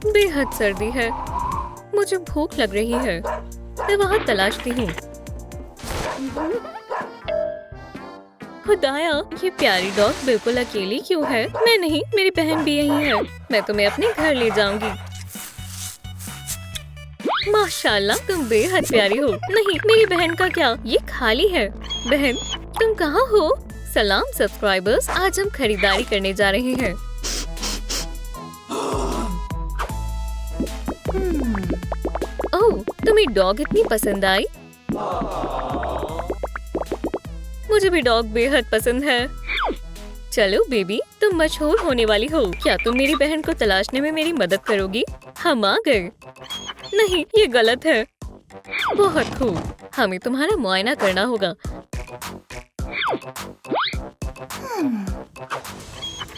बेहद सर्दी है। मुझे भूख लग रही है। मैं वहाँ तलाशती हूँ। खुदाया, ये प्यारी डॉग बिल्कुल अकेली क्यों है? मैं नहीं, मेरी बहन भी यही है। मैं तुम्हें अपने घर ले जाऊंगी। माशाल्लाह, तुम बेहद प्यारी हो। नहीं, मेरी बहन का क्या? ये खाली है। बहन, तुम कहाँ हो? सलाम सब्सक्राइबर्स, आज हम खरीदारी करने जा रहे हैं। ओह, तुम्हें डॉग इतनी पसंद आई? मुझे भी डॉग बेहद पसंद है। चलो बेबी, तुम मशहूर होने वाली हो। क्या तुम मेरी बहन को तलाशने में मेरी मदद करोगी? हम आ गए। नहीं, ये गलत है। बहुत खूब, हमें तुम्हारा मुआयना करना होगा।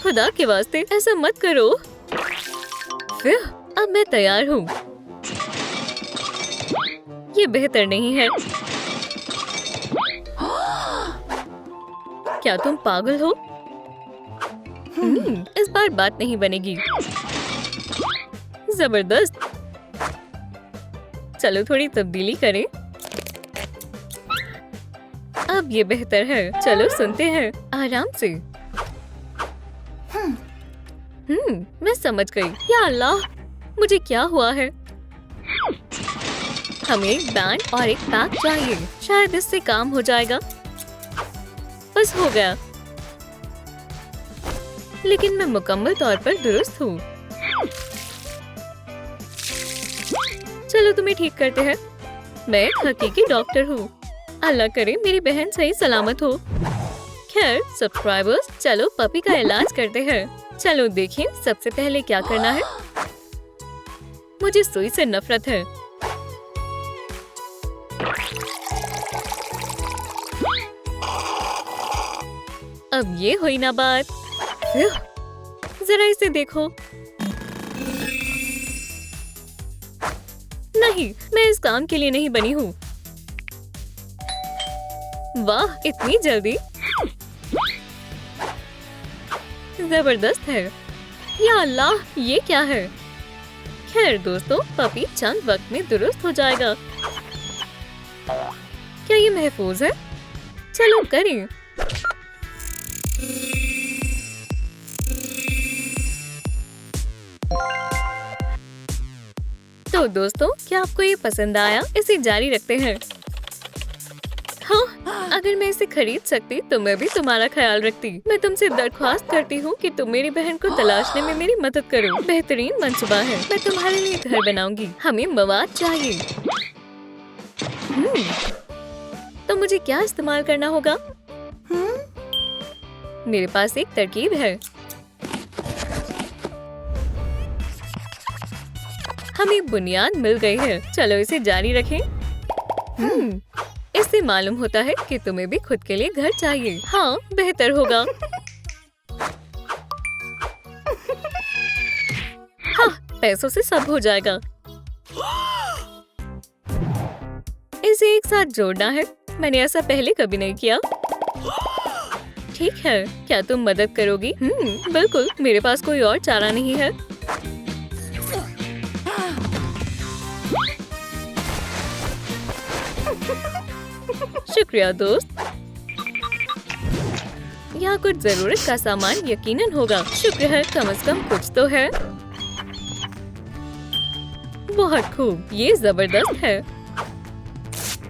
खुदा के वास्ते ऐसा मत करो। फिर अब मैं तैयार हूँ। ये बेहतर नहीं है। क्या तुम पागल हो? इस बार बात नहीं बनेगी। जबरदस्त। चलो थोड़ी तब्दीली करें। अब ये बेहतर है। चलो सुनते हैं आराम से। मैं समझ गई। या अल्लाह, मुझे क्या हुआ है? हमें एक बैंड और एक पैक चाहिए। शायद इससे काम हो जाएगा। बस हो गया। लेकिन मैं मुकम्मल तौर पर दुरुस्त हूँ। चलो तुम्हें ठीक करते हैं। मैं एक हकीकी डॉक्टर हूँ। अल्लाह करे मेरी बहन सही सलामत हो। खैर सब्सक्राइबर्स, चलो पपी का इलाज करते हैं। चलो देखिए सबसे पहले क्या करना है। मुझे सुई से नफरत है। अब ये हुई ना बात। जरा इसे देखो। नहीं, मैं इस काम के लिए नहीं बनी हूँ। वाह, इतनी जल्दी। जबरदस्त है। या अल्लाह, ये क्या है? खैर दोस्तों, पपी चंद वक्त में दुरुस्त हो जाएगा। क्या ये महफूज है? चलो करें। तो दोस्तों, क्या आपको ये पसंद आया? इसे जारी रखते हैं। हाँ, अगर मैं इसे खरीद सकती तो मैं भी तुम्हारा ख्याल रखती। मैं तुमसे दरख्वास्त करती हूँ कि तुम मेरी बहन को तलाशने में मेरी मदद करो। बेहतरीन मंसूबा है। मैं तुम्हारे लिए घर बनाऊंगी। हमें मवाद चाहिए। तो मुझे क्या इस्तेमाल करना होगा? मेरे पास एक तरकीब है। हमें बुनियाद मिल गई है। चलो इसे जारी रखें। इससे मालूम होता है कि तुम्हें भी खुद के लिए घर चाहिए। हाँ, बेहतर होगा। हाँ, पैसों से सब हो जाएगा। इसे एक साथ जोड़ना है। मैंने ऐसा पहले कभी नहीं किया। ठीक है, क्या तुम मदद करोगी? बिल्कुल, मेरे पास कोई और चारा नहीं है। शुक्रिया दोस्त। यहाँ कुछ जरूरत का सामान यकीनन होगा। शुक्र है, कम से कम कुछ तो है। बहुत खूब, ये जबरदस्त है।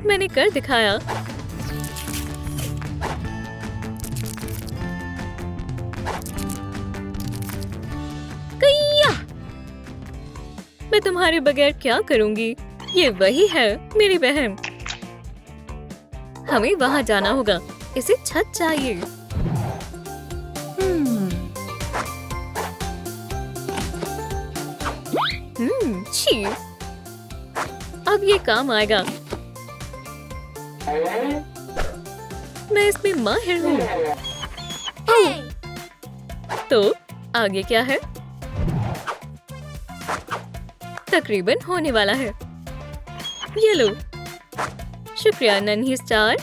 मैंने कर दिखाया। कईया! मैं तुम्हारे बगैर क्या करूँगी? ये वही है, मेरी बहन। हमें वहाँ जाना होगा। इसे छत चाहिए। छी, अब ये काम आएगा। मैं इसमें माहिर हूँ। तो आगे क्या है? तकरीबन होने वाला है। ये लो। शुक्रिया नन्ही स्टार।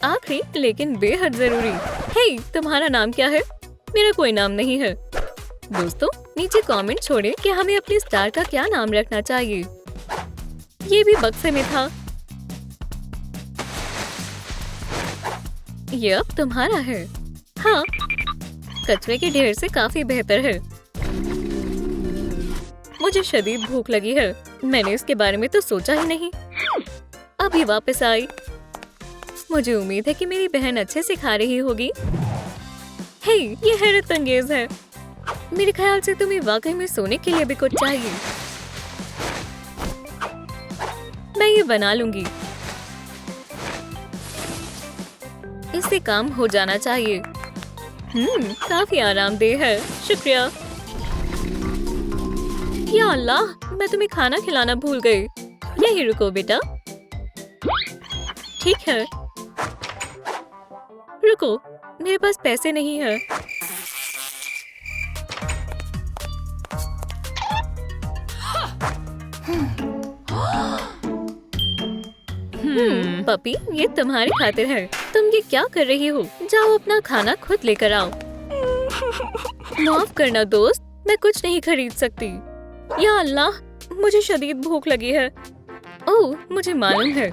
आखिरी लेकिन बेहद जरूरी। हे, तुम्हारा नाम क्या है? मेरा कोई नाम नहीं है। दोस्तों नीचे कमेंट छोड़ें कि हमें अपने स्टार का क्या नाम रखना चाहिए। ये भी बक्से में था। ये अब तुम्हारा है। हाँ, कचरे के ढेर से काफी बेहतर है। मुझे शदीद भूख लगी है। मैंने इसके बारे में तो सोचा ही नहीं। अभी वापस आई। मुझे उम्मीद है कि मेरी बहन अच्छे से खा रही होगी। हे, ये हैरत अंगेज है। मेरे ख्याल से तुम्हें वाकई में सोने के लिए भी कुछ चाहिए। मैं ये बना लूंगी। इससे काम हो जाना चाहिए। काफी आरामदेह है। शुक्रिया। या अल्लाह, मैं तुम्हें खाना खिलाना भूल गई। यहीं रुको बेटा। ठीक है, रुको, मेरे पास पैसे नहीं है। पपी, ये तुम्हारी खातिर है। तुम ये क्या कर रही हो? जाओ अपना खाना खुद लेकर आओ। माफ करना दोस्त, मैं कुछ नहीं खरीद सकती। या अल्लाह, मुझे शदीद भूख लगी है। ओह, मुझे मालूम है।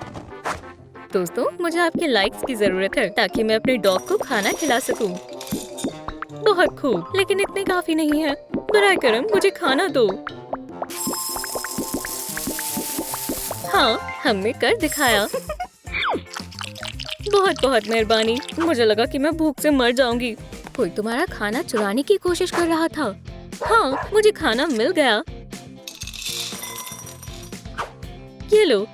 दोस्तों, मुझे आपके लाइक्स की जरूरत है ताकि मैं अपने डॉग को खाना खिला सकूं। बहुत खूब, लेकिन इतने काफी नहीं है। बराए करम मुझे खाना दो। हाँ, हमने कर दिखाया। बहुत बहुत मेहरबानी। मुझे लगा कि मैं भूख से मर जाऊंगी। कोई तुम्हारा खाना चुराने की कोशिश कर रहा था। हाँ, मुझे खाना मिल गया। ये लो।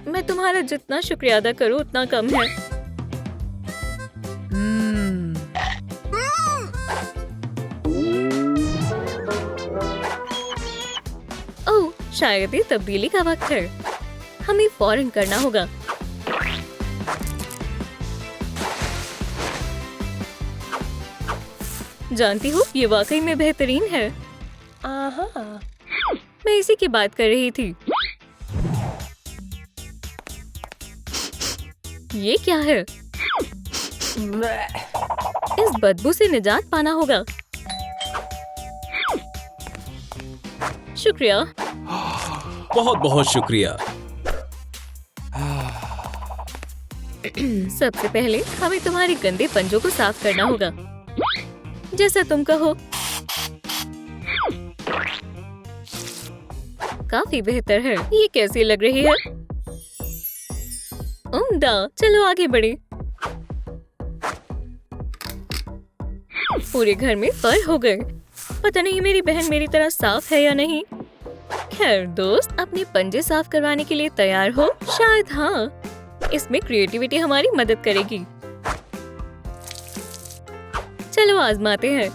मैं तुम्हारा जितना शुक्रिया अदा करूं उतना कम है। ओह, शायद ये तब्दीली का वक्त है। हमें फौरन करना होगा। जानती हूँ, ये वाकई में बेहतरीन है। मैं इसी की बात कर रही थी। ये क्या है? इस बदबू से निजात पाना होगा। शुक्रिया। बहुत बहुत शुक्रिया। सबसे पहले हमें तुम्हारे गंदे पंजों को साफ करना होगा, जैसा तुम कहो। काफी बेहतर है। ये कैसी लग रही है? उम्दा। चलो आगे बढ़े। पूरे घर में फर हो गए। पता नहीं मेरी बहन मेरी तरह साफ है या नहीं। खैर दोस्त, अपने पंजे साफ करवाने के लिए तैयार हो? शायद हाँ। इसमें क्रिएटिविटी हमारी मदद करेगी। चलो आजमाते हैं।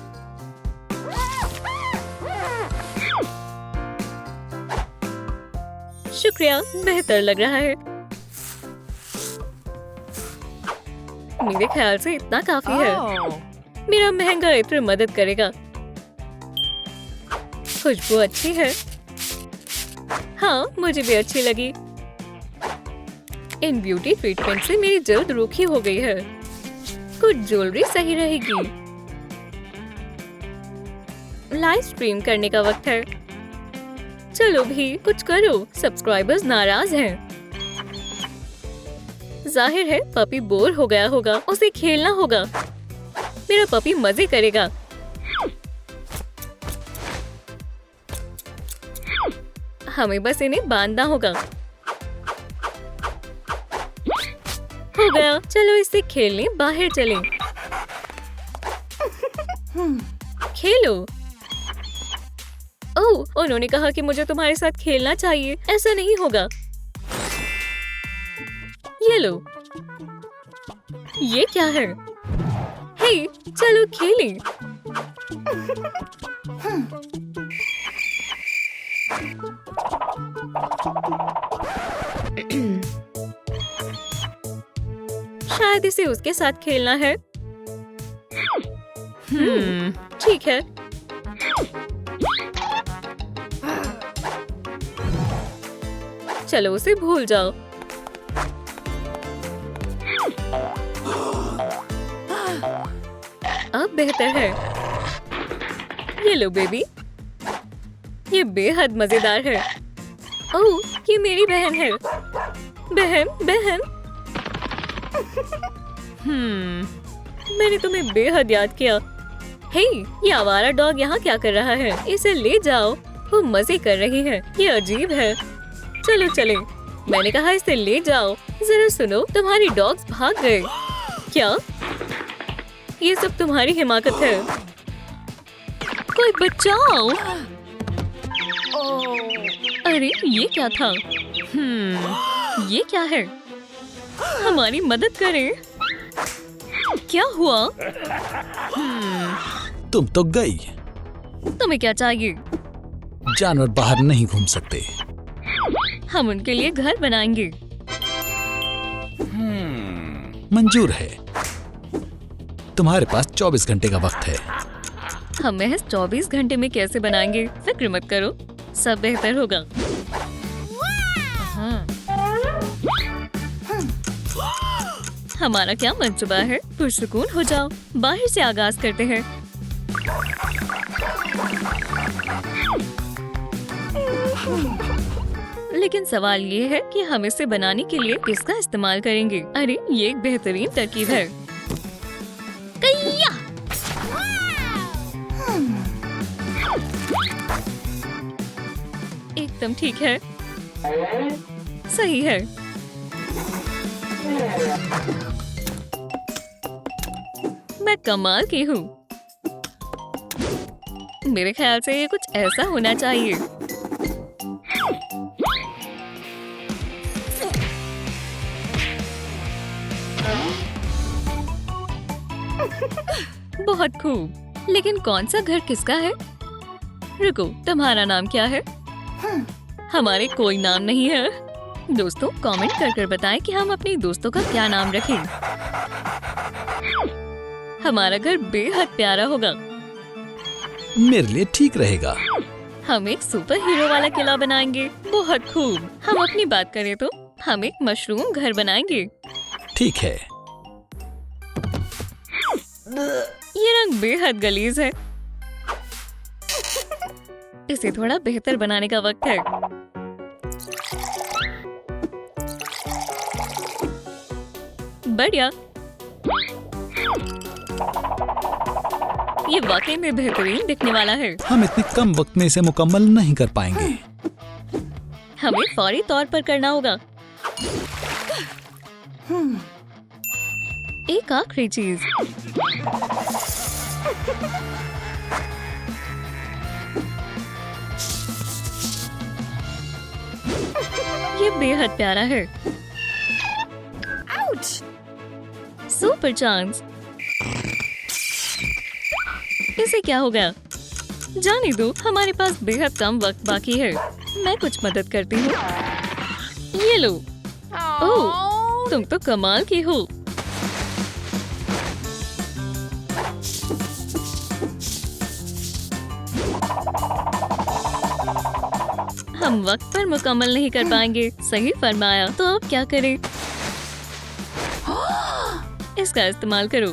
शुक्रिया, बेहतर लग रहा है। मेरे ख्याल से इतना काफी है। मेरा महंगा इत्र मदद करेगा। खुशबू अच्छी है। हाँ, मुझे भी अच्छी लगी। इन ब्यूटी ट्रीटमेंट से मेरी जल्द रूखी हो गई है। कुछ ज्वेलरी सही रहेगी। लाइव स्ट्रीम करने का वक्त है। चलो भी कुछ करो। सब्सक्राइबर्स नाराज हैं। जाहिर है पपी बोर हो गया होगा। उसे खेलना होगा। मेरा पपी मजे करेगा। हमें बस इन्हें बांधना होगा। हो गया। चलो इससे खेलने बाहर चलें। खेलो। ओह, उन्होंने कहा कि मुझे तुम्हारे साथ खेलना चाहिए। ऐसा नहीं होगा। ये लो। ये क्या है? हे, चलो खेलें। शायद इसे उसके साथ खेलना है। ठीक है। चलो उसे भूल जाओ। अब बेहतर है। ये लो बेबी, ये बेहद मजेदार है। ओह, ये मेरी बहन है। बहन बहन। मैंने तुम्हें बेहद याद किया। हे, ये आवारा डॉग यहाँ क्या कर रहा है? इसे ले जाओ, वो मजे कर रही है। ये अजीब है। चलो चले, मैंने कहा इसे ले जाओ। जरा सुनो, तुम्हारी डॉग्स भाग गए। क्या? ये सब तुम्हारी हिमाकत है। कोई बचाओ। अरे ये क्या था? ये क्या है? हमारी मदद करें। क्या हुआ? तुम तो गई। तुम्हें क्या चाहिए? जानवर बाहर नहीं घूम सकते। हम उनके लिए घर बनाएंगे। मंजूर है। तुम्हारे पास 24 घंटे का वक्त है। हम महज 24 घंटे में कैसे बनाएंगे? फिक्र मत करो, सब बेहतर होगा। हमारा क्या मंसूबा है? पुरसुकून हो जाओ, बाहर से आगाज करते हैं। लेकिन सवाल ये है कि हम इसे बनाने के लिए किसका इस्तेमाल करेंगे? अरे ये एक बेहतरीन तरकीब है। कय्या! एकदम ठीक है, सही है। मैं कमाल की हूँ। मेरे ख्याल से ये कुछ ऐसा होना चाहिए। बहुत खूब, लेकिन कौन सा घर किसका है? रुको, तुम्हारा नाम क्या है? हमारे कोई नाम नहीं है। दोस्तों, कमेंट कर बताएं कि हम अपने दोस्तों का क्या नाम रखें। हमारा घर बेहद प्यारा होगा। मेरे लिए ठीक रहेगा। हम एक सुपर हीरो वाला किला बनाएंगे। बहुत खूब। हम अपनी बात करें तो हम एक मशरूम घर बनाएंगे। ठीक है। ये रंग बेहद गलीज है। इसे थोड़ा बेहतर बनाने का वक्त है। बढ़िया, ये वाकई में बेहतरीन दिखने वाला है। हम इतने कम वक्त में इसे मुकम्मल नहीं कर पाएंगे। हमें फौरी तौर पर करना होगा। एक आखिरी चीज। ये बेहद प्यारा है। Super chance. इसे क्या हो गया? जाने दो, हमारे पास बेहद कम वक्त बाकी है। मैं कुछ मदद करती हूँ। ये लो। ओह, तुम तो कमाल की हो। हम वक्त पर मुकम्मल नहीं कर पाएंगे। सही फरमाया। तो अब क्या करें? इसका इस्तेमाल करो।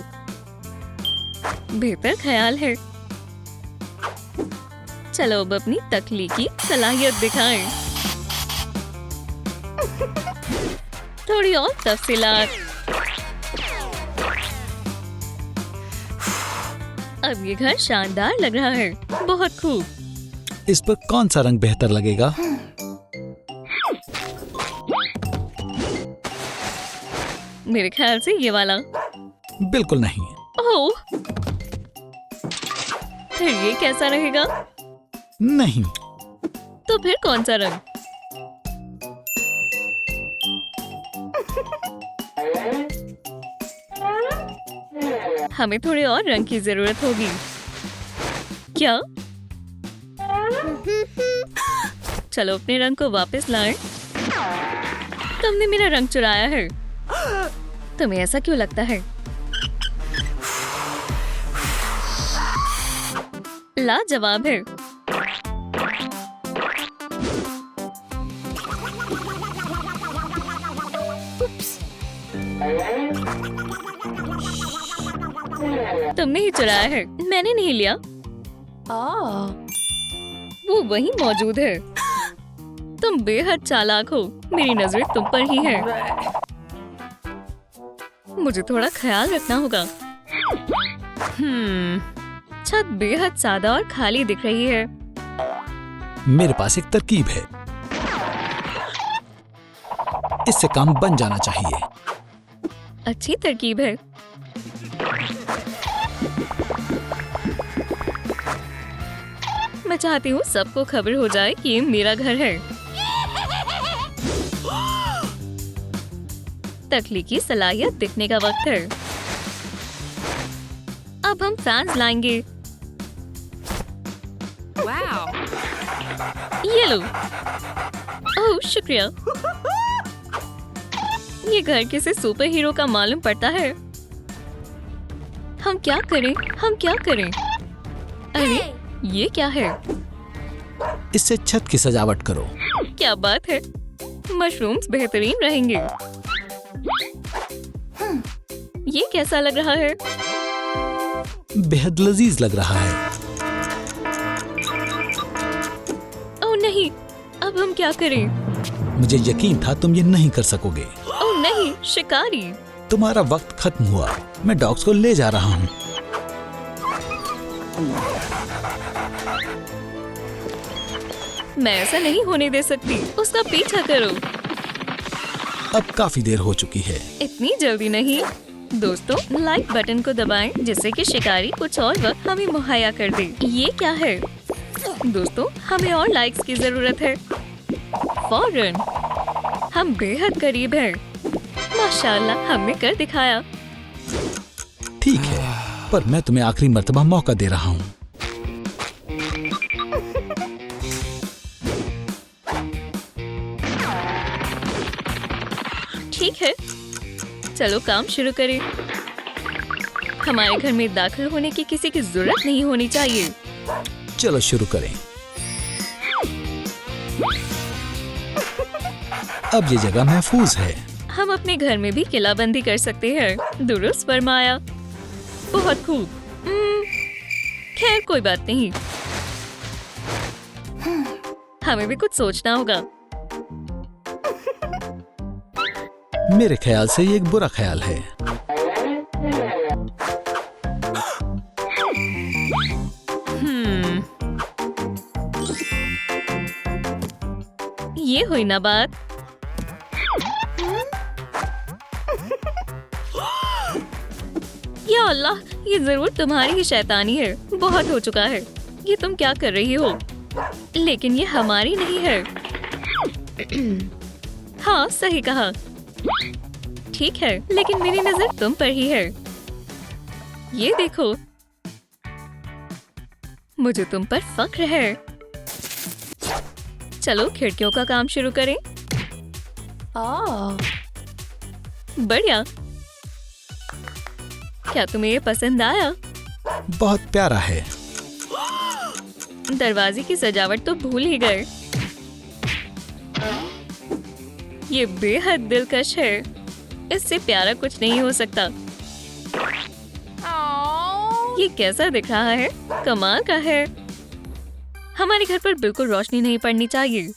बेहतर ख्याल है। चलो अब अपनी तख्लीकी सलाहियत दिखाएं। थोड़ी और तफसीलात। अब ये घर शानदार लग रहा है। बहुत खूब। इस पर कौन सा रंग बेहतर लगेगा? मेरे ख्याल से ये वाला। बिल्कुल नहीं। ओह, फिर ये कैसा रहेगा? नहीं। तो फिर कौन सा रंग? हमें थोड़े और रंग की जरूरत होगी। क्या? चलो अपने रंग को वापस लाएं। तुमने मेरा रंग चुराया है। तुम्हें ऐसा क्यों लगता है? लाजवाब है। तुमने ही चुराया है, मैंने नहीं लिया। वो वहीं मौजूद है। तुम बेहद चालाक हो, मेरी नजरें तुम पर ही है। मुझे थोड़ा ख्याल रखना होगा। छत बेहद सादा और खाली दिख रही है। मेरे पास एक तरकीब है, इससे काम बन जाना चाहिए। अच्छी तरकीब है। मैं चाहती हूँ सबको खबर हो जाए कि ये मेरा घर है। तख्लीकी सलाहियत दिखने का वक्त है। अब हम फैंस लाएंगे। ये लो। ओह शुक्रिया। ये घर किसी सुपर हीरो का मालूम पड़ता है। हम क्या करें? हम क्या करें? अरे ये क्या है? इससे छत की सजावट करो। क्या बात है, मशरूम्स बेहतरीन रहेंगे। ये कैसा लग रहा है? बेहद लजीज लग रहा है। ओह नहीं, अब हम क्या करें? मुझे यकीन था तुम ये नहीं कर सकोगे। ओह नहीं, शिकारी। तुम्हारा वक्त खत्म हुआ। मैं डॉग्स को ले जा रहा हूँ। मैं ऐसा नहीं होने दे सकती। उसका पीछा करो। अब काफी देर हो चुकी है। इतनी जल्दी नहीं। दोस्तों, लाइक बटन को दबाएं जिससे कि शिकारी कुछ और वक्त हमें मुहैया कर दे। ये क्या है? दोस्तों, हमें और लाइक्स की जरूरत है। फौरन। हम बेहद करीब हैं। माशाल्लाह, हमने कर दिखाया। ठीक है, पर मैं तुम्हें आखिरी मर्तबा मौका दे रहा हूँ। ठीक है, चलो काम शुरू करें। हमारे घर में दाखिल होने की किसी की जरूरत नहीं होनी चाहिए। चलो शुरू करें। अब ये जगह महफूज है। हम अपने घर में भी किलाबंदी कर सकते हैं। दुरुस्त फरमाया। बहुत खूब। खैर कोई बात नहीं। हमें भी कुछ सोचना होगा। मेरे ख्याल से ये एक बुरा ख्याल है। ये हुई ना बात। या अल्लाह, ये जरूर तुम्हारी ही शैतानी है। बहुत हो चुका है। ये तुम क्या कर रही हो? लेकिन ये हमारी नहीं है। हाँ, सही कहा। ठीक है, लेकिन मेरी नजर तुम पर ही है। ये देखो, मुझे तुम पर फख्र है। चलो खिड़कियों का काम शुरू करें। बढ़िया। क्या तुम्हें ये पसंद आया? बहुत प्यारा है। दरवाजे की सजावट तो भूल ही गए। ये बेहद दिलकश है। इससे प्यारा कुछ नहीं हो सकता। ये कैसा दिख रहा है? कमाल का है। हमारे घर पर बिल्कुल रोशनी नहीं पड़नी चाहिए।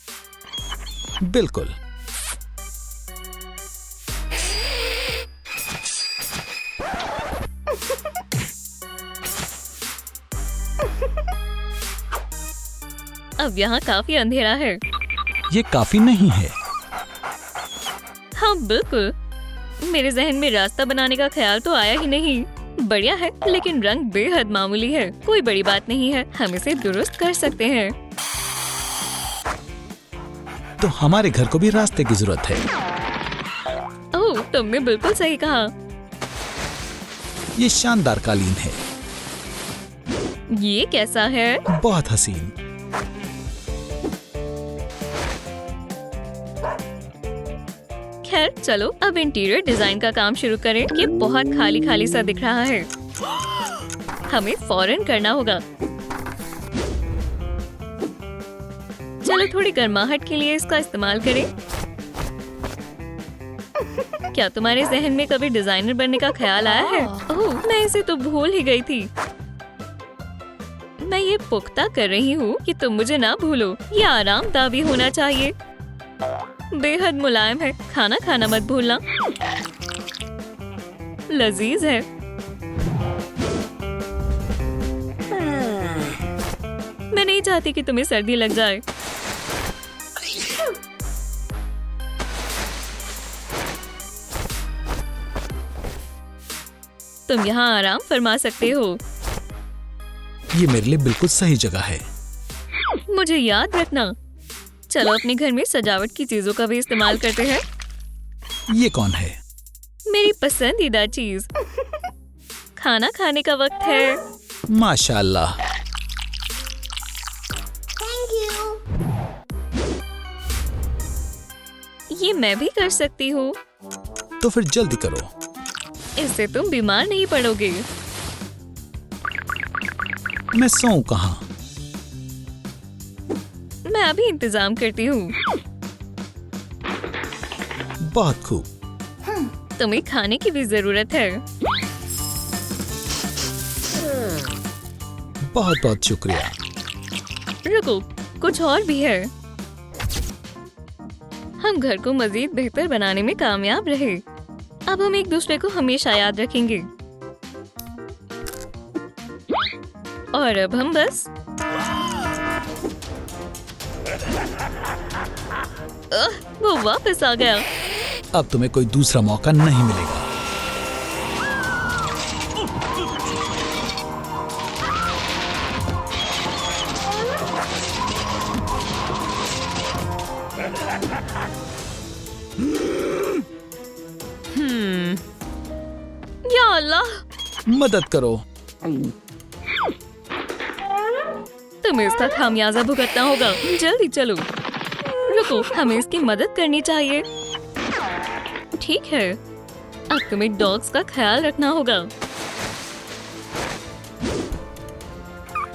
बिल्कुल। अब यहाँ काफी अंधेरा है। ये काफी नहीं है। हाँ बिल्कुल। मेरे जहन में रास्ता बनाने का ख्याल तो आया ही नहीं। बढ़िया है, लेकिन रंग बेहद मामूली है। कोई बड़ी बात नहीं है, हम इसे दुरुस्त कर सकते हैं। तो हमारे घर को भी रास्ते की जरूरत है। ओह, तुमने बिल्कुल सही कहा। ये शानदार कालीन है। ये कैसा है? बहुत हसीन। खैर चलो अब इंटीरियर डिजाइन का काम शुरू करें। ये बहुत खाली खाली सा दिख रहा है। हमें फौरन करना होगा। चलो थोड़ी गर्माहट के लिए इसका इस्तेमाल करें। क्या तुम्हारे जहन में कभी डिजाइनर बनने का ख्याल आया है? ओह, मैं इसे तो भूल ही गई थी। मैं ये पुख्ता कर रही हूँ कि तुम मुझे ना भूलो। ये आरामदायक भी होना चाहिए। बेहद मुलायम है। खाना खाना मत भूलना। लजीज है। मैं नहीं चाहती कि तुम्हें सर्दी लग जाए। तुम यहाँ आराम फरमा सकते हो। ये मेरे लिए बिल्कुल सही जगह है। मुझे याद रखना। चलो अपने घर में सजावट की चीजों का भी इस्तेमाल करते हैं। ये कौन है? मेरी पसंदीदा चीज। खाना खाने का वक्त है। माशाल्लाह। ये मैं भी कर सकती हूँ। तो फिर जल्दी करो। इससे तुम बीमार नहीं पड़ोगे। मैं सोऊं कहाँ? मैं अभी इंतजाम करती हूँ। बहुत खूब। तुम्हें खाने की भी जरूरत है। बहुत बहुत शुक्रिया। रुको, कुछ और भी है। हम घर को मजीद बेहतर बनाने में कामयाब रहे। अब हम एक दूसरे को हमेशा याद रखेंगे। और अब हम बस वो वापस आ गया। अब तुम्हें कोई दूसरा मौका नहीं मिलेगा। या अल्लाह, मदद करो। तुम्हें इसका खामियाजा भुगतना होगा। जल्दी चलो। रुको, हमें इसकी मदद करनी चाहिए। ठीक है, अब तुम्हें डॉग्स का ख्याल रखना होगा।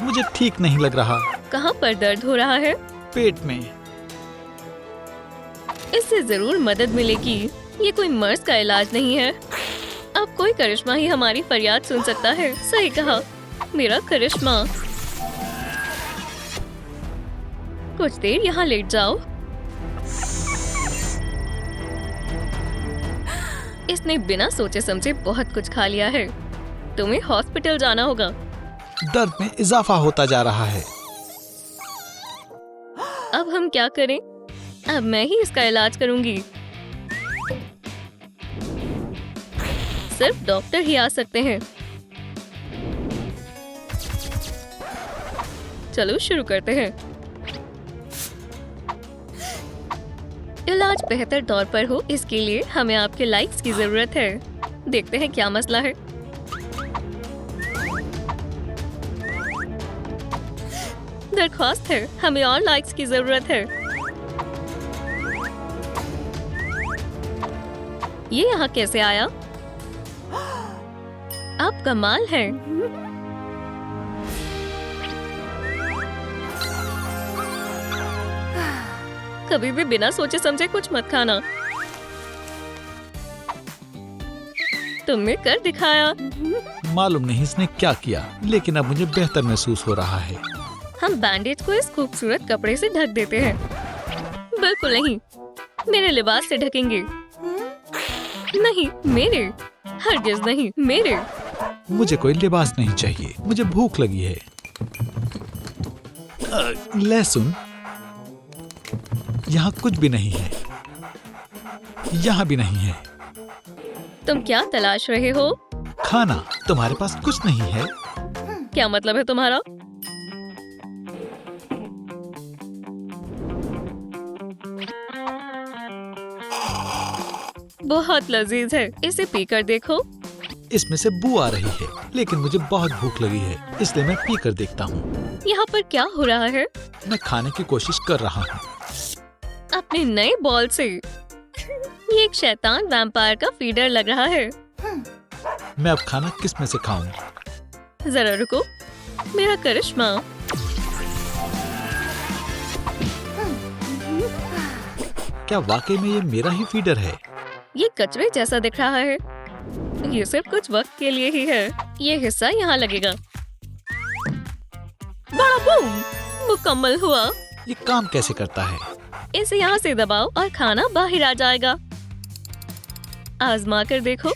मुझे ठीक नहीं लग रहा। कहाँ पर दर्द हो रहा है? पेट में। इससे जरूर मदद मिलेगी। ये कोई मर्ज का इलाज नहीं है। अब कोई करिश्मा ही हमारी फरियाद सुन सकता है। सही कहा, मेरा करिश्मा। कुछ देर यहाँ लेट जाओ। इसने बिना सोचे समझे बहुत कुछ खा लिया है। तुम्हें हॉस्पिटल जाना होगा। दर्द में इजाफा होता जा रहा है। अब हम क्या करें? अब मैं ही इसका इलाज करूंगी। सिर्फ डॉक्टर ही आ सकते हैं। चलो शुरू करते हैं। इलाज बेहतर तौर पर हो, इसके लिए हमें आपके लाइक्स की जरूरत है। देखते हैं क्या मसला है। दरख्वास्त है, हमें और लाइक्स की जरूरत है। ये यहाँ कैसे आया? आप कमाल है। कभी भी बिना सोचे समझे कुछ मत खाना। तुमने कर दिखाया। मालूम नहीं इसने क्या किया, लेकिन अब मुझे बेहतर महसूस हो रहा है। हम बैंडेज को इस खूबसूरत कपड़े से ढक देते हैं। बिल्कुल नहीं, मेरे लिबास से ढकेंगे। नहीं, मेरे। हरगिज़ नहीं, मेरे। मुझे कोई लिबास नहीं चाहिए। मुझे भूख लगी है। लहसुन यहाँ कुछ भी नहीं है। यहाँ भी नहीं है। तुम क्या तलाश रहे हो? खाना। तुम्हारे पास कुछ नहीं है? क्या मतलब है तुम्हारा? बहुत लजीज है। इसे पीकर देखो। इसमें से बू आ रही है, लेकिन मुझे बहुत भूख लगी है, इसलिए मैं पीकर देखता हूँ। यहाँ पर क्या हो रहा है? मैं खाने की कोशिश कर रहा हूँ। अपने नए बॉल से। ये एक शैतान वैम्पायर का फीडर लग रहा है। मैं अब खाना किस में से खाऊं? जरा रुको, मेरा करिश्मा। क्या वाकई में ये मेरा ही फीडर है? ये कचरे जैसा दिख रहा है। ये सिर्फ कुछ वक्त के लिए ही है। ये हिस्सा यहाँ लगेगा। बड़ा बूम! मुकम्मल हुआ। ये काम कैसे करता है? इसे यहाँ से दबाओ और खाना बाहर आ जाएगा। आजमा कर देखो।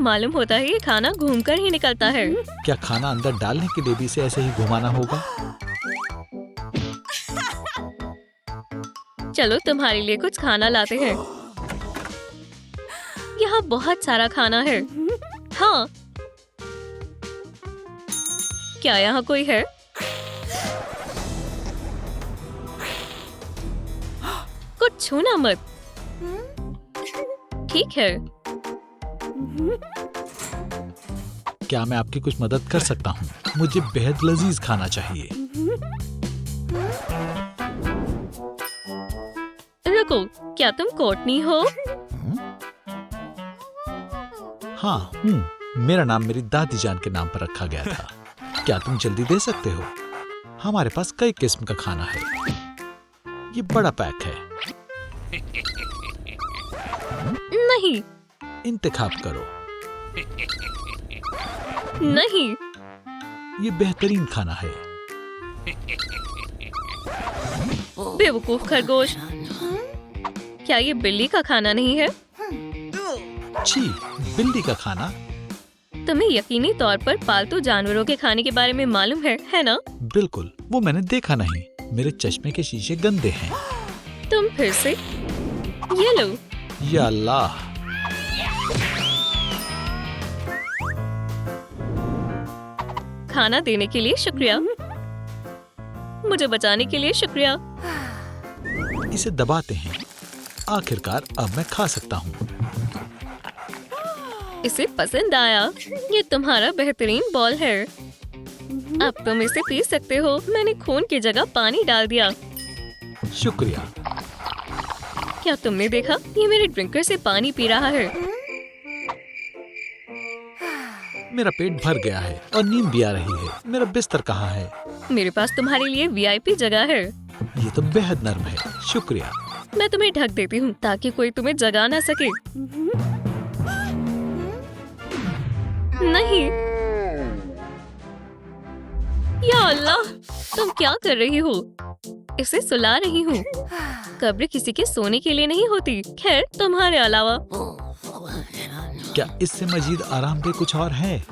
मालूम होता है ये खाना घूमकर ही निकलता है। क्या खाना अंदर डालने के लिए भी इसे ऐसे ही घुमाना होगा? चलो तुम्हारे लिए कुछ खाना लाते हैं। यहाँ बहुत सारा खाना है। हाँ, क्या यहाँ कोई है? कुछ छूना मत। ठीक है। क्या मैं आपकी कुछ मदद कर सकता हूँ? मुझे बेहद लजीज खाना चाहिए। रुको, क्या तुम कोटनी हो? हाँ हूँ। मेरा नाम मेरी दादी जान के नाम पर रखा गया था। क्या तुम जल्दी दे सकते हो? हमारे पास कई किस्म का खाना है। ये बड़ा पैक है। नहीं। इंतखाब करो। नहीं। ये बेहतरीन खाना है। बेवकूफ खरगोश। क्या ये बिल्ली का खाना नहीं है? छी, बिल्ली का खाना? तुम्हें यकीनी तौर पर पालतू जानवरों के खाने के बारे में मालूम है ना? बिल्कुल, वो मैंने देखा नहीं। मेरे चश्मे के शीशे गंदे हैं। तुम फिर से? ये लो। या अल्लाह! खाना देने के लिए शुक्रिया। मुझे बचाने के लिए शुक्रिया। इसे दबाते हैं। आखिरकार अब मैं खा सकता हूँ। इसे पसंद आया। ये तुम्हारा बेहतरीन बॉल है। अब तुम इसे पी सकते हो। मैंने खून की जगह पानी डाल दिया। शुक्रिया। क्या तुमने देखा? ये मेरे ड्रिंकर से पानी पी रहा है। मेरा पेट भर गया है और नींद भी आ रही है। मेरा बिस्तर कहाँ है? मेरे पास तुम्हारे लिए वीआईपी जगह है। ये तो बेहद नर्म है। शुक्रिया। मैं तुम्हें ढक देती हूँ ताकि कोई तुम्हें जगा ना सके। नहीं। या अल्लाह, तुम क्या कर रही हो? इसे सुला रही हूँ। कब्र किसी के सोने के लिए नहीं होती। खैर, तुम्हारे अलावा। क्या इससे मजीद आरामदेह कुछ और है?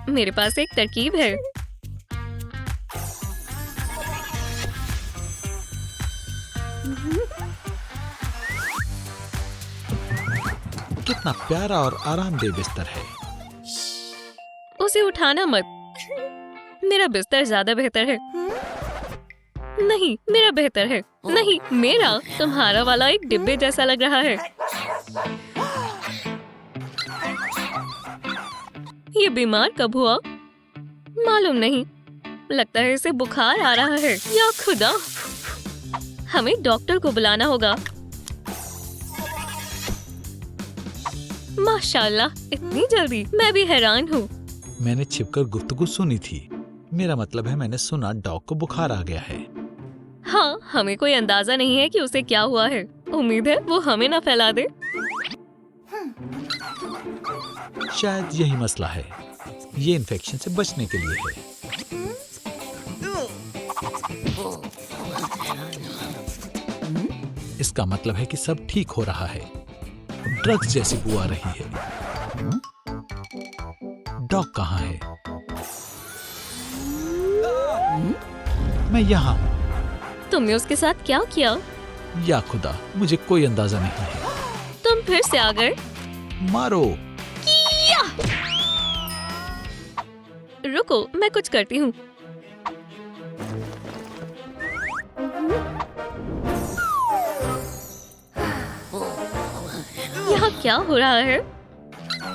मेरे पास एक तरकीब है। कितना प्यारा और आरामदेह बिस्तर है। उसे उठाना मत। मेरा बिस्तर ज्यादा बेहतर है। नहीं, मेरा बेहतर है। नहीं, मेरा। तुम्हारा वाला एक डिब्बे जैसा लग रहा है। ये बीमार कब हुआ? मालूम नहीं। लगता है इसे बुखार आ रहा है। या खुदा, हमें डॉक्टर को बुलाना होगा। माशाल्लाह, इतनी जल्दी। मैं भी हैरान हूँ। मैंने छिपकर गुफ्तगू सुनी थी। मेरा मतलब है मैंने सुना डॉग को बुखार आ गया है। हाँ, हमें कोई अंदाजा नहीं है कि उसे क्या हुआ है। उम्मीद है वो हमें न फैला दे। शायद यही मसला है। ये इन्फेक्शन से बचने के लिए है। इसका मतलब है कि सब ठीक हो रहा है। ड्रग्स जैसी बू आ रही है। डॉग कहाँ है? मैं यहाँ हूँ। तुमने उसके साथ क्या किया? या खुदा, मुझे कोई अंदाजा नहीं है। तुम फिर से आ गए। मारो। रुको, मैं कुछ करती हूँ। यहाँ क्या हो रहा है?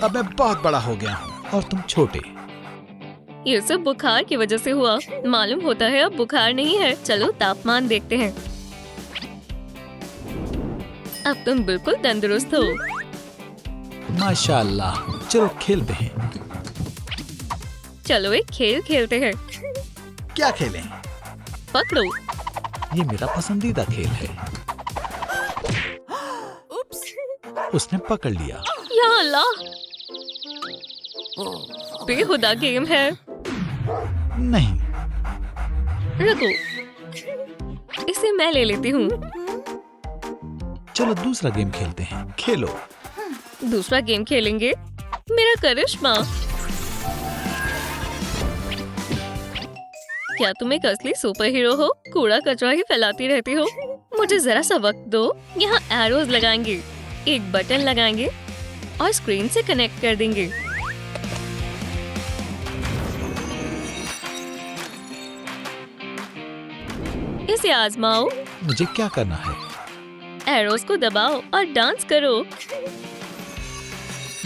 अब मैं बहुत बड़ा हो गया हूँ और तुम छोटे। ये सब बुखार की वजह से हुआ। मालूम होता है अब बुखार नहीं है। चलो तापमान देखते हैं। अब तुम बिल्कुल तंदुरुस्त हो। माशाल्लाह। चलो खेलते हैं। चलो एक खेल खेलते हैं। क्या खेलें? पकड़ो। ये मेरा पसंदीदा खेल है। उसने पकड़ लिया। या अल्लाह, बेहुदा गेम है। नहीं, रुको, इसे मैं ले लेती हूँ। चलो दूसरा गेम खेलते हैं। खेलो। दूसरा गेम खेलेंगे? मेरा करिश्मा, क्या तुम एक असली सुपर हीरो हो? कूड़ा कचरा ही फैलाती रहती हो। मुझे जरा सा वक्त दो। यहाँ एरोज लगाएंगे, एक बटन लगाएंगे और स्क्रीन से कनेक्ट कर देंगे। इसे आजमाओ। मुझे क्या करना है? एरोज को दबाओ और डांस करो।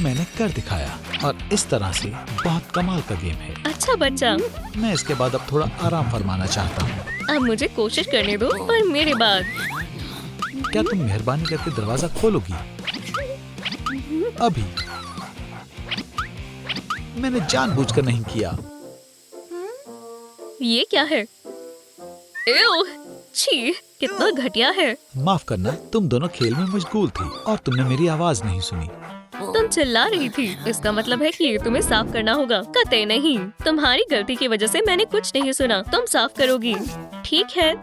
मैंने कर दिखाया और इस तरह से बहुत कमाल का गेम है। अच्छा बच्चा, मैं इसके बाद अब थोड़ा आराम फरमाना चाहता हूँ। अब मुझे कोशिश करने दो, पर मेरे बाद। क्या तुम मेहरबानी करके दरवाजा खोलोगी? अभी। मैंने जानबूझकर नहीं किया। ये क्या है? एओ, छी, कितना घटिया है। माफ करना, तुम दोनों खेल में मशगूल थी और तुमने मेरी आवाज नहीं सुनी। तुम चिल्ला रही थी, इसका मतलब है कि ये तुम्हें साफ करना होगा। कतई नहीं, तुम्हारी गलती की वजह से मैंने कुछ नहीं सुना। तुम साफ करोगी, ठीक है?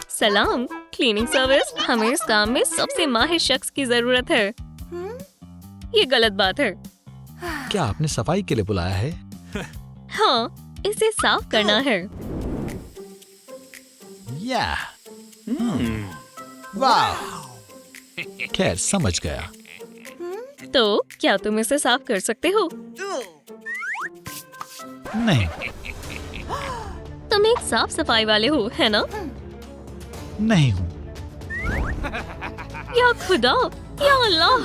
सलाम, क्लीनिंग सर्विस। हमें इस काम में सबसे माहिर शख्स की जरूरत है। ये गलत बात है। क्या आपने सफाई के लिए बुलाया है? हाँ, इसे साफ करना है। या वाह, खैर समझ गया। तो क्या तुम इसे साफ कर सकते हो? नहीं। तुम एक साफ सफाई वाले हो, है ना? नहीं हूँ। या खुदा, या अल्लाह,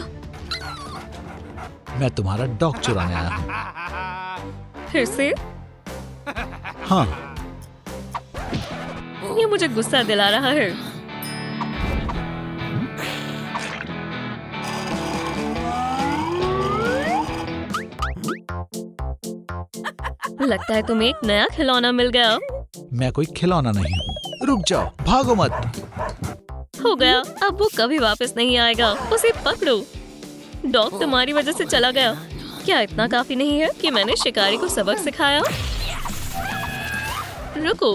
मैं तुम्हारा डॉग चुराने आया हूँ। फिर से? हाँ। ये मुझे गुस्सा दिला रहा है। लगता है तुम्हें एक नया खिलौना मिल गया। मैं कोई खिलौना नहीं हूँ। रुक जाओ, भागो मत। हो गया, अब वो कभी वापस नहीं आएगा। उसे पकड़ो। डॉग तुम्हारी वजह से चला गया। क्या इतना काफी नहीं है कि मैंने शिकारी को सबक सिखाया? रुको,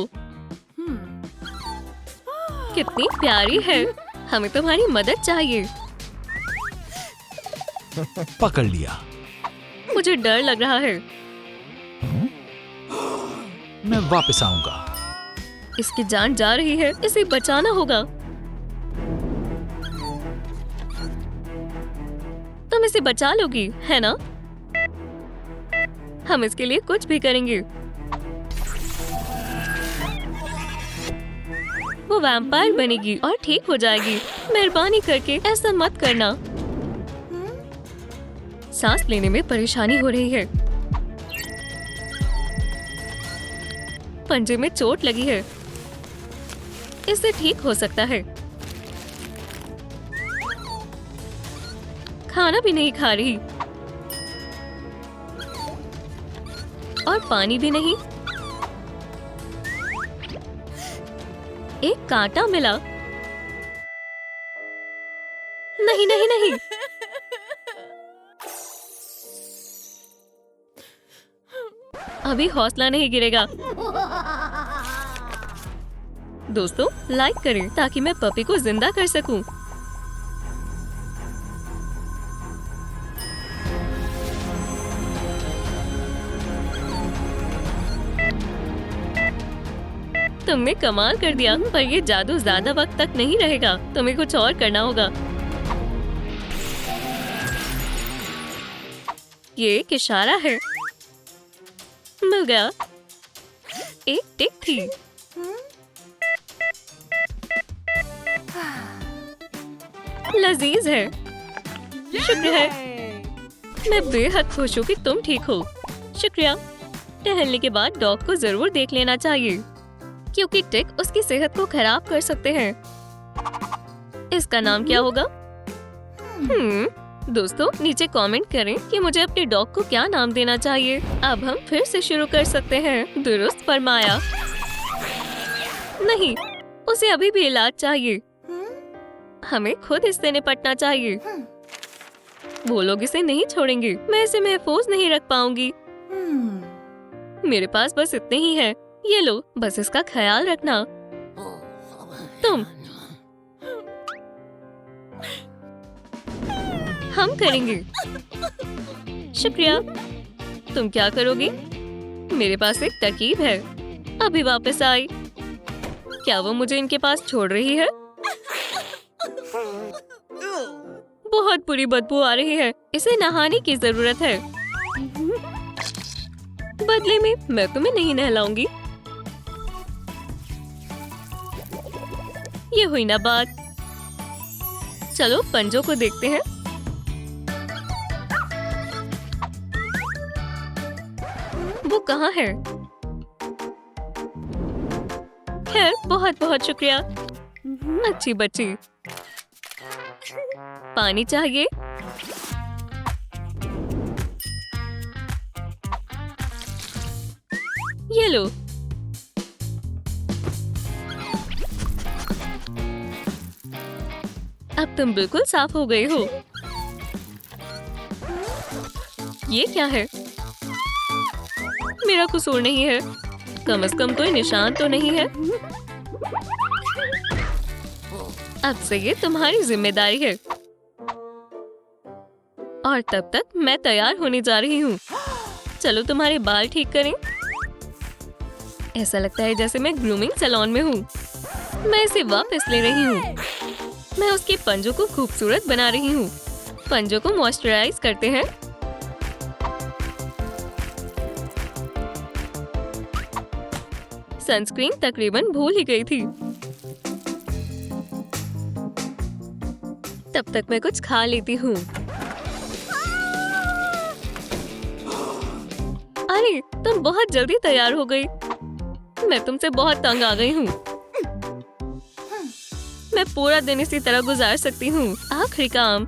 कितनी प्यारी है। हमें तुम्हारी मदद चाहिए। पकड़ लिया। मुझे डर लग रहा है। मैं वापस आऊंगा। इसकी जान जा रही है, इसे बचाना होगा। तुम इसे बचा लोगी, है ना? हम इसके लिए कुछ भी करेंगे। वो वैम्पायर बनेगी और ठीक हो जाएगी। मेहरबानी करके ऐसा मत करना। सांस लेने में परेशानी हो रही है। पंजे में चोट लगी है। इससे ठीक हो सकता है। खाना भी नहीं खा रही और पानी भी नहीं। एक कांटा मिला। नहीं नहीं नहीं, अभी हौसला नहीं गिरेगा। दोस्तों, लाइक करें ताकि मैं पपी को जिंदा कर सकूं। तुमने कमाल कर दिया, पर ये जादू ज्यादा वक्त तक नहीं रहेगा। तुम्हें कुछ और करना होगा। ये एक इशारा है। मिल गया। एक टिक थी। लजीज है। शुक्र है। मैं बेहद खुश हूँ कि तुम ठीक हो। शुक्रिया। टहलने के बाद डॉग को जरूर देख लेना चाहिए, क्योंकि टिक उसकी सेहत को खराब कर सकते हैं। इसका नाम क्या होगा? दोस्तों, नीचे कमेंट करें कि मुझे अपने डॉग को क्या नाम देना चाहिए। अब हम फिर से शुरू कर सकते हैं। दुरुस्त फरमाया। नहीं, उसे अभी भी इलाज चाहिए। हमें खुद इससे निपटना चाहिए। वो लोग इसे नहीं छोड़ेंगे। मैं इसे महफूज नहीं रख पाऊंगी। मेरे पास बस इतने ही है। ये लो, बस इसका ख्याल रखना। तुम हम करेंगे। शुक्रिया। तुम क्या करोगी? मेरे पास एक तरकीब है। अभी वापस आई। क्या वो मुझे इनके पास छोड़ रही है? बहुत बुरी बदबू आ रही है। इसे नहाने की जरूरत है। बदले में मैं तुम्हें नहीं नहलाऊंगी। ये हुई ना बात। चलो पंजों को देखते हैं। वो कहाँ है? खैर, बहुत बहुत शुक्रिया। अच्छी बच्ची। पानी चाहिए? ये लो। अब तुम बिल्कुल साफ हो गई हो। ये क्या है? मेरा कसूर नहीं है। कम से कम कोई निशान तो नहीं है। अब से ये तुम्हारी जिम्मेदारी है। और तब तक मैं तैयार होने जा रही हूँ। चलो तुम्हारे बाल ठीक करें। ऐसा लगता है जैसे मैं ग्रूमिंग सैलून में हूँ। मैं इसे वापस ले रही हूँ। मैं उसके पंजों को खूबसूरत बना रही हूँ। पंजों को मॉइस्चराइज करते हैं। सनस्क्रीन तकरीबन भूल ही गई थी। तब तक मैं कुछ खा लेती हूँ। अरे, तुम बहुत जल्दी तैयार हो गई। मैं तुमसे बहुत तंग आ गई हूँ। मैं पूरा दिन इसी तरह गुजार सकती हूँ। आखिरी काम।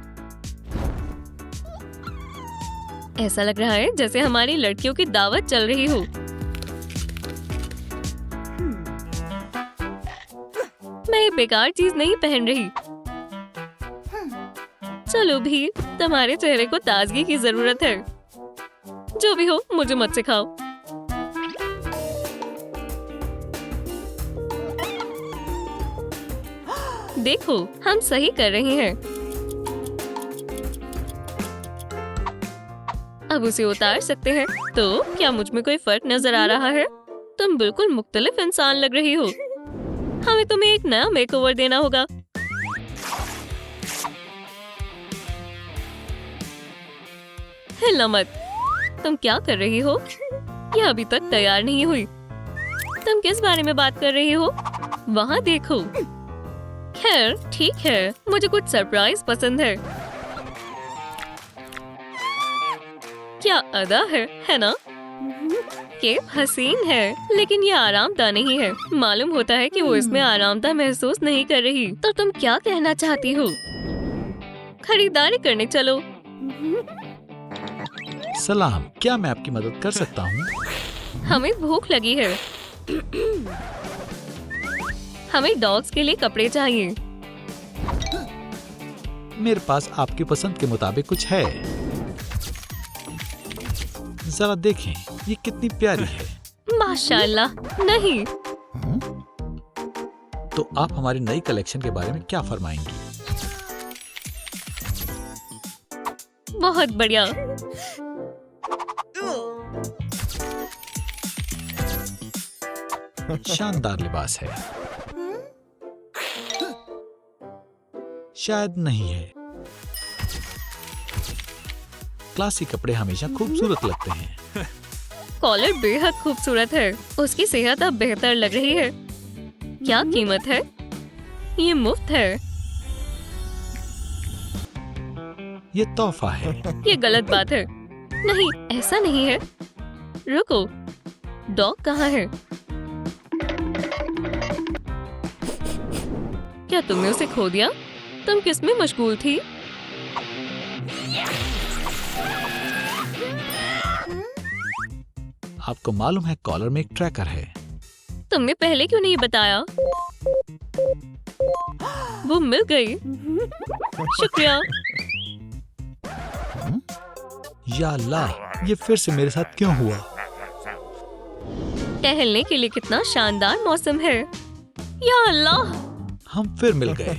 ऐसा लग रहा है जैसे हमारी लड़कियों की दावत चल रही हो। मैं ये बेकार चीज नहीं पहन रही। चलो भी, तुम्हारे चेहरे को ताजगी की जरूरत है। जो भी हो, मुझे मत सिखाओ। देखो, हम सही कर रहे हैं। अब उसे उतार सकते हैं। तो क्या मुझ में कोई फर्क नजर आ रहा है? तुम बिल्कुल मुख्तलिफ इंसान लग रही हो। हमें तुम्हें एक नया मेकओवर देना होगा। हिलना मत। तुम क्या कर रही हो? यह अभी तक तैयार नहीं हुई। तुम किस बारे में बात कर रही हो? वहाँ देखो। खैर, ठीक है। मुझे कुछ सरप्राइज पसंद है। क्या अदा है ना? केप हसीन है, लेकिन ये आरामदाह नहीं है। मालूम होता है कि वो इसमें आरामदाह महसूस नहीं कर रही। तो तुम क्या कहना चाहती हो? खरीदारी करने चलो। सलाम, क्या मैं आपकी मदद कर सकता हूँ? हमें भूख लगी है। हमें डॉग्स के लिए कपड़े चाहिए। मेरे पास आपकी पसंद के मुताबिक कुछ है। जरा देखें, ये कितनी प्यारी है। माशाल्लाह। नहीं। तो आप हमारी नई कलेक्शन के बारे में क्या फरमाएंगी? बहुत बढ़िया। शानदार लिबास है। शायद नहीं है। क्लासी कपड़े हमेशा खूबसूरत लगते हैं। कॉलर बेहद खूबसूरत है। उसकी सेहत अब बेहतर लग रही है। क्या कीमत है? ये मुफ्त है। ये तोहफा है। ये गलत बात है। नहीं, ऐसा नहीं है। रुको, डॉग कहाँ है? क्या तुमने उसे खो दिया? तुम किस में मशगूल थी? आपको मालूम है कॉलर में एक ट्रैकर है। तुमने पहले क्यों नहीं बताया? वो मिल गई। शुक्रिया। या अल्लाह, ये फिर से मेरे साथ क्यों हुआ? टहलने के लिए कितना शानदार मौसम है। या अल्लाह, हम फिर मिल गए।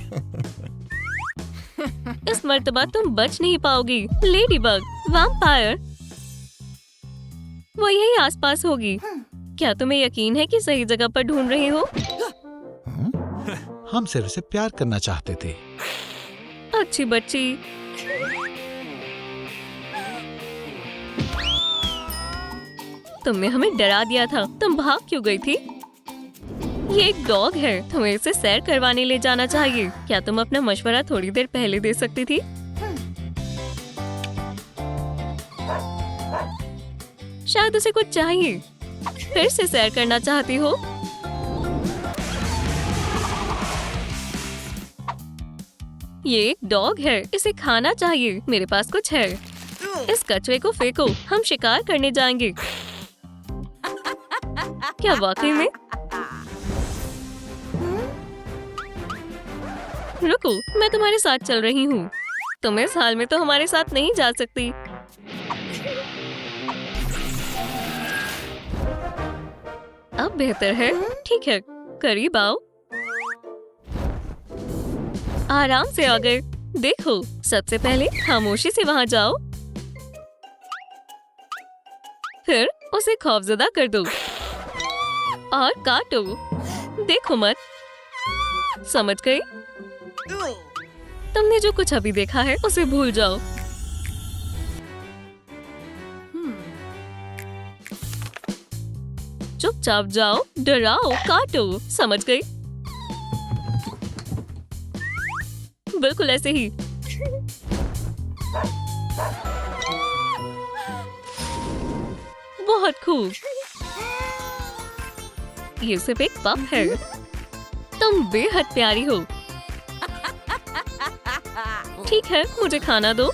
इस मर्तबा तुम बच नहीं पाओगी। लेडीबग, वैम्पायर, वो यही आसपास होगी। क्या तुम्हें यकीन है कि सही जगह पर ढूंढ रहे हो? हम सिर्फ उसे प्यार करना चाहते थे। अच्छी बच्ची। तुमने हमें डरा दिया था। तुम भाग क्यों गई थी? ये एक डॉग है, तुम्हें इसे सैर करवाने ले जाना चाहिए। क्या तुम अपना मशवरा थोड़ी देर पहले दे सकती थी? शायद उसे कुछ चाहिए। फिर से सैर करना चाहती हो? ये एक डॉग है, इसे खाना चाहिए। मेरे पास कुछ है। इस कचरे को फेंको, हम शिकार करने जाएंगे। क्या वाकई में? रुको, मैं तुम्हारे साथ चल रही हूँ। तुम इस हाल में तो हमारे साथ नहीं जा सकती। अब बेहतर है। ठीक है, करीब आओ। आराम से आ गए। देखो, सबसे पहले खामोशी से वहाँ जाओ, फिर उसे खौफजदा कर दो और काटो। देखो मत। समझ गई? तुमने जो कुछ अभी देखा है उसे भूल जाओ। चुपचाप जाओ, डराओ, काटो। समझ गई? बिल्कुल ऐसे ही। बहुत खूब। ये सिर्फ एक पप है। तुम बेहद प्यारी हो। ठीक है, मुझे खाना दो।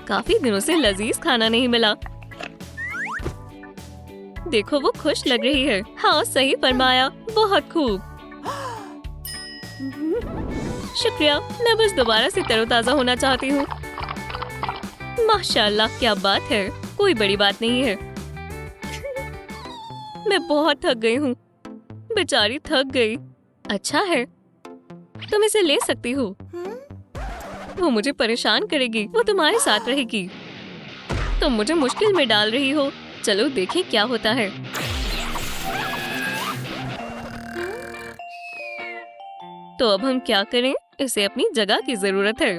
काफी दिनों से लजीज खाना नहीं मिला। देखो, वो खुश लग रही है। हाँ, सही फरमाया। बहुत खूब। शुक्रिया। मैं बस दोबारा से तरोताजा होना चाहती हूँ। माशाल्लाह, क्या बात है। कोई बड़ी बात नहीं है। मैं बहुत थक गई हूँ। बेचारी थक गई। अच्छा है, तुम इसे ले सकती हो। वो मुझे परेशान करेगी। वो तुम्हारे साथ रहेगी। तुम मुझे मुश्किल में डाल रही हो। चलो देखें क्या होता है। तो अब हम क्या करें? इसे अपनी जगह की जरूरत है।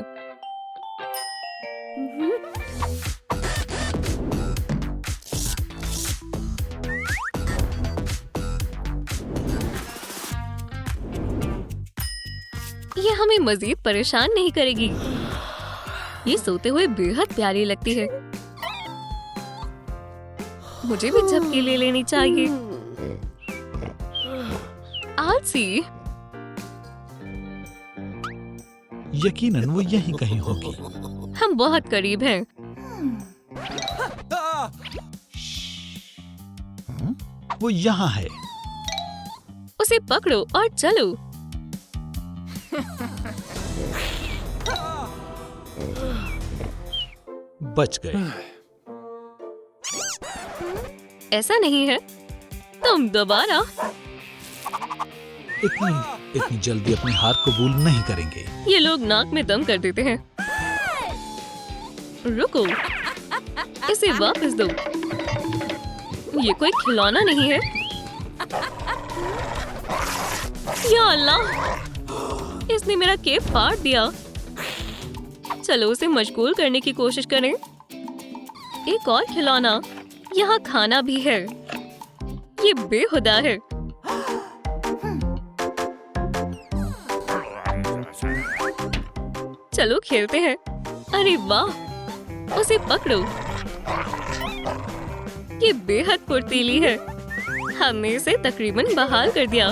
ये हमें मजीद परेशान नहीं करेगी। ये सोते हुए बेहद प्यारी लगती है। मुझे भी झपकी ले लेनी चाहिए। आलसी। यकीनन वो यहीं कहीं होगी। हम बहुत करीब हैं। वो यहाँ है। उसे पकड़ो और चलो। बच गए। ऐसा नहीं है। तुम दोबारा। इतनी जल्दी अपनी हार कबूल नहीं करेंगे। ये लोग नाक में दम कर देते हैं। रुको, इसे वापस दो। ये कोई खिलौना नहीं है। या अल्लाह, इसने मेरा केक फाड़ दिया। चलो उसे मशगूल करने की कोशिश करें। एक और खिलौना। यहाँ खाना भी है। ये बेहुदा है। चलो खेलते हैं। अरे वाह, उसे पकड़ो। ये बेहद फुर्तीली है। हमने इसे तकरीबन बहाल कर दिया।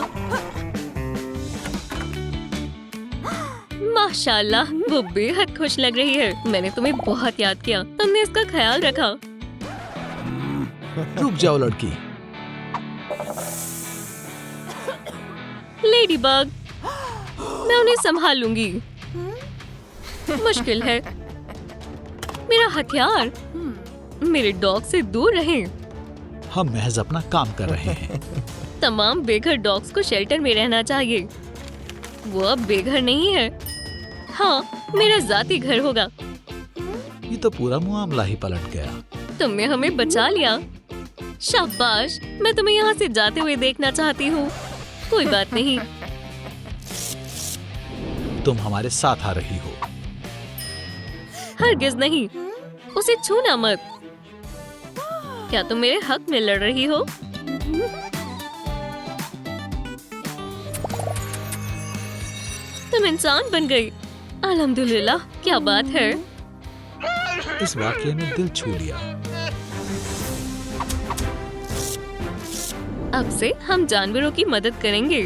माशाल्लाह, वो बेहद खुश लग रही है। मैंने तुम्हें बहुत याद किया। तुमने इसका ख्याल रखा। रुक जाओ लड़की। लेडीबग, मैं उन्हें संभाल लूंगी। मुश्किल है। मेरा हथियार मेरे डॉग से दूर रहे। हम महज अपना काम कर रहे हैं। तमाम बेघर डॉग्स को शेल्टर में रहना चाहिए। वो अब बेघर नहीं है। हाँ, मेरा जाती घर होगा। ये तो पूरा मामला ही पलट गया। तुमने हमें बचा लिया। शाबाश, मैं तुम्हें यहाँ से जाते हुए देखना चाहती हूँ। कोई बात नहीं। तुम हमारे साथ आ रही हो। हरगिज नहीं, उसे छूना मत। क्या तुम मेरे हक में लड़ रही हो? तुम इंसान बन गई। अल्हम्दुलिल्लाह, क्या बात है। इस वाकये ने दिल छू लिया। अब से हम जानवरों की मदद करेंगे।